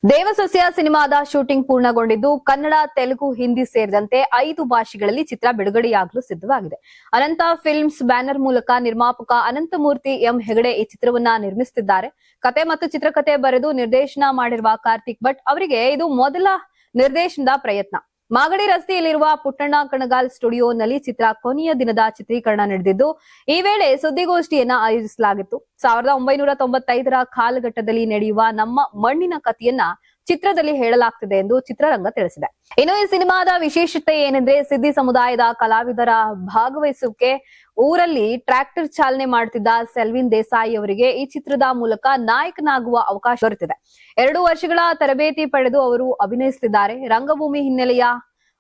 ದೇವಸಸ್ಯ ಸಿನಿಮಾದ ಶೂಟಿಂಗ್ ಪೂರ್ಣಗೊಂಡಿದ್ದು ಕನ್ನಡ, ತೆಲುಗು, ಹಿಂದಿ ಸೇರಿದಂತೆ 5 ಭಾಷೆಗಳಲ್ಲಿ ಚಿತ್ರ ಬಿಡುಗಡೆಯಾಗಲು ಸಿದ್ಧವಾಗಿದೆ. ಅನಂತ ಫಿಲ್ಮ್ಸ್ ಬ್ಯಾನರ್ ಮೂಲಕ ನಿರ್ಮಾಪಕ ಅನಂತಮೂರ್ತಿ ಎಂ ಹೆಗಡೆ ಈ ಚಿತ್ರವನ್ನ ನಿರ್ಮಿಸುತ್ತಿದ್ದಾರೆ. ಕತೆ ಮತ್ತು ಚಿತ್ರಕಥೆ ಬರೆದು ನಿರ್ದೇಶನ ಮಾಡಿರುವ ಕಾರ್ತಿಕ್ ಭಟ್ ಅವರಿಗೆ ಇದು ಮೊದಲ ನಿರ್ದೇಶನದ ಪ್ರಯತ್ನ. ಮಾಗಡಿ ರಸ್ತೆಯಲ್ಲಿರುವ ಪುಟ್ಟಣ್ಣ ಕಣಗಾಲ್ ಸ್ಟುಡಿಯೋನಲ್ಲಿ ಚಿತ್ರ ಕೊನೆಯ ದಿನದ ಚಿತ್ರೀಕರಣ ನಡೆದಿದ್ದು, ಈ ವೇಳೆ ಸುದ್ದಿಗೋಷ್ಠಿಯನ್ನ ಆಯೋಜಿಸಲಾಗಿತ್ತು. 1995ರ ಕಾಲಘಟ್ಟದಲ್ಲಿ ನಡೆಯುವ ನಮ್ಮ ಮಣ್ಣಿನ ಕಥೆಯನ್ನ ಚಿತ್ರದಲ್ಲಿ ಹೇಳಲಾಗ್ತಿದೆ ಎಂದು ಚಿತ್ರರಂಗ ತಿಳಿಸಿದೆ. ಇನ್ನು ಈ ಸಿನಿಮಾದ ವಿಶೇಷತೆ ಏನೆಂದ್ರೆ, ಸಿದ್ದಿ ಸಮುದಾಯದ ಕಲಾವಿದರ ಭಾಗವಹಿಸುವಿಕೆ. ಊರಲ್ಲಿ ಟ್ರ್ಯಾಕ್ಟರ್ ಚಾಲನೆ ಮಾಡುತ್ತಿದ್ದ ಸೆಲ್ವಿನ್ ದೇಸಾಯಿ ಅವರಿಗೆ ಈ ಚಿತ್ರದ ಮೂಲಕ ನಾಯಕನಾಗುವ ಅವಕಾಶ ದೊರೆತಿದೆ. 2 ವರ್ಷಗಳ ತರಬೇತಿ ಪಡೆದು ಅವರು ಅಭಿನಯಿಸುತ್ತಿದ್ದಾರೆ. ರಂಗಭೂಮಿ ಹಿನ್ನೆಲೆಯ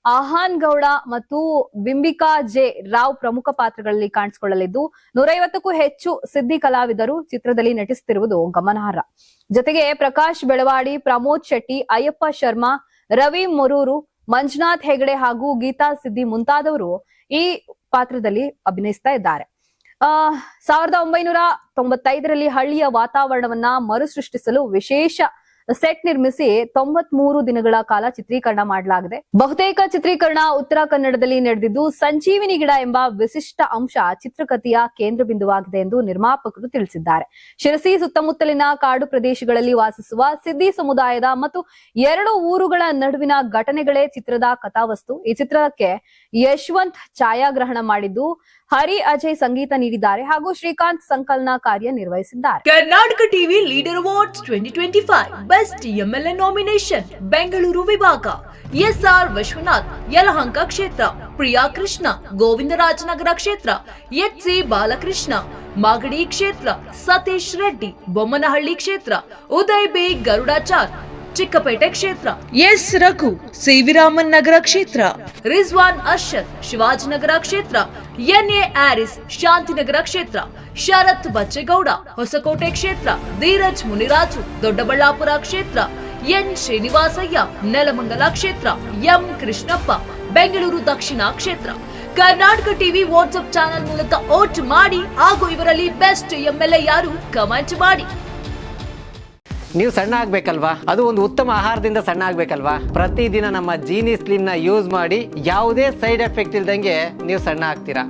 ಆಹಾನ್ ಗೌಡ ಮತ್ತು ಬಿಂಬಿಕಾ ಜೆ ರಾವ್ ಪ್ರಮುಖ ಪಾತ್ರಗಳಲ್ಲಿ ಕಾಣಿಸಿಕೊಳ್ಳಲಿದ್ದು, 150ಕ್ಕೂ ಹೆಚ್ಚು ಸಿದ್ದಿ ಕಲಾವಿದರು ಚಿತ್ರದಲ್ಲಿ ನಟಿಸುತ್ತಿರುವುದು ಗಮನಾರ್ಹ. ಜೊತೆಗೆ ಪ್ರಕಾಶ್ ಬೆಳವಾಡಿ, ಪ್ರಮೋದ್ ಶೆಟ್ಟಿ, ಅಯ್ಯಪ್ಪ ಶರ್ಮಾ, ರವಿ ಮೊರೂರು, ಮಂಜುನಾಥ್ ಹೆಗಡೆ ಹಾಗೂ ಗೀತಾ ಸಿದ್ದಿ ಮುಂತಾದವರು ಈ ಪಾತ್ರದಲ್ಲಿ ಅಭಿನಯಿಸ್ತಾ ಇದ್ದಾರೆ. 1995ರಲ್ಲಿ ಹಳ್ಳಿಯ ವಾತಾವರಣವನ್ನ ಮರುಸೃಷ್ಟಿಸಲು ವಿಶೇಷ ಸೆಟ್ ನಿರ್ಮಿಸಿ 93 ದಿನಗಳ ಕಾಲ ಚಿತ್ರೀಕರಣ ಮಾಡಲಾಗಿದೆ. ಬಹುತೇಕ ಚಿತ್ರೀಕರಣ ಉತ್ತರ ಕನ್ನಡದಲ್ಲಿ ನಡೆದಿದ್ದು, ಸಂಜೀವಿನಿ ಗಿಡ ಎಂಬ ವಿಶಿಷ್ಟ ಅಂಶ ಚಿತ್ರಕಥೆಯ ಕೇಂದ್ರ ಬಿಂದುವಾಗಿದೆ ಎಂದು ನಿರ್ಮಾಪಕರು ತಿಳಿಸಿದ್ದಾರೆ. ಶಿರಸಿ ಸುತ್ತಮುತ್ತಲಿನ ಕಾಡು ಪ್ರದೇಶಗಳಲ್ಲಿ ವಾಸಿಸುವ ಸಿದ್ದಿ ಸಮುದಾಯದ ಮತ್ತು 2 ಊರುಗಳ ನಡುವಿನ ಘಟನೆಗಳೇ ಚಿತ್ರದ ಕಥಾವಸ್ತು. ಈ ಚಿತ್ರಕ್ಕೆ ಯಶವಂತ್ ಛಾಯಾಗ್ರಹಣ ಮಾಡಿದ್ದು, ಹರಿ ಅಜಯ್ ಸಂಗೀತ ನೀಡಿದ್ದಾರೆ ಹಾಗೂ ಶ್ರೀಕಾಂತ್ ಸಂಕಲನ ಕಾರ್ಯ ನಿರ್ವಹಿಸಿದ್ದಾರೆ. Karnataka TV leader awards 2025 best MLA nomination Bengaluru ವಿಭಾಗ ಎಸ್ಆರ್ ವಿಶ್ವನಾಥ್ ಯಲಹಂಕ ಕ್ಷೇತ್ರ, ಪ್ರಿಯಾ ಕೃಷ್ಣ ಗೋವಿಂದರಾಜನಗರ ಕ್ಷೇತ್ರ, ಎಚ್ಸಿ ಬಾಲಕೃಷ್ಣ ಮಾಗಡಿ ಕ್ಷೇತ್ರ, ಸತೀಶ್ ರೆಡ್ಡಿ ಬೊಮ್ಮನಹಳ್ಳಿ ಕ್ಷೇತ್ರ, ಉದಯ್ ಬಿ ಗರುಡಾಚಾರ್ ಚಿಕ್ಕಪೇಟೆ ಕ್ಷೇತ್ರ, ಎಸ್ ರಘು ಸಿವಿರಾಮನ್ ನಗರ ಕ್ಷೇತ್ರ, ರಿಜ್ವಾನ್ ಅರ್ಷದ್ ಶಿವಾಜಿನಗರ ಕ್ಷೇತ್ರ, ಎನ್ಎ ಆರಿಸ್ ಶಾಂತಿನಗರ ಕ್ಷೇತ್ರ, ಶರತ್ ಬಚ್ಚೇಗೌಡ ಹೊಸಕೋಟೆ ಕ್ಷೇತ್ರ, ಧೀರಜ್ ಮುನಿರಾಜು ದೊಡ್ಡಬಳ್ಳಾಪುರ ಕ್ಷೇತ್ರ, ಎನ್ ಶ್ರೀನಿವಾಸಯ್ಯ ನೆಲಮಂಗಲ ಕ್ಷೇತ್ರ, ಎಂ ಕೃಷ್ಣಪ್ಪ ಬೆಂಗಳೂರು ದಕ್ಷಿಣ ಕ್ಷೇತ್ರ. ಕರ್ನಾಟಕ ಟಿವಿ ವಾಟ್ಸ್ಆಪ್ ಚಾನೆಲ್ ಮೂಲಕ ವೋಟ್ ಮಾಡಿ ಹಾಗೂ ಇವರಲ್ಲಿ ಬೆಸ್ಟ್ ಎಂಎಲ್ಎ ಯಾರು ಕಮೆಂಟ್ ಮಾಡಿ. ನೀವು ಸಣ್ಣ ಆಗ್ಬೇಕಲ್ವಾ? ಅದು ಒಂದು ಉತ್ತಮ ಆಹಾರದಿಂದ ಸಣ್ಣ ಆಗ್ಬೇಕಲ್ವಾ? ಪ್ರತಿದಿನ ನಮ್ಮ ಜೀನಿ ಸ್ಲಿಮ್ ನ ಯೂಸ್ ಮಾಡಿ ಯಾವುದೇ ಸೈಡ್ ಎಫೆಕ್ಟ್ ಇಲ್ದಂಗೆ ನೀವು ಸಣ್ಣ ಆಗ್ತೀರಾ.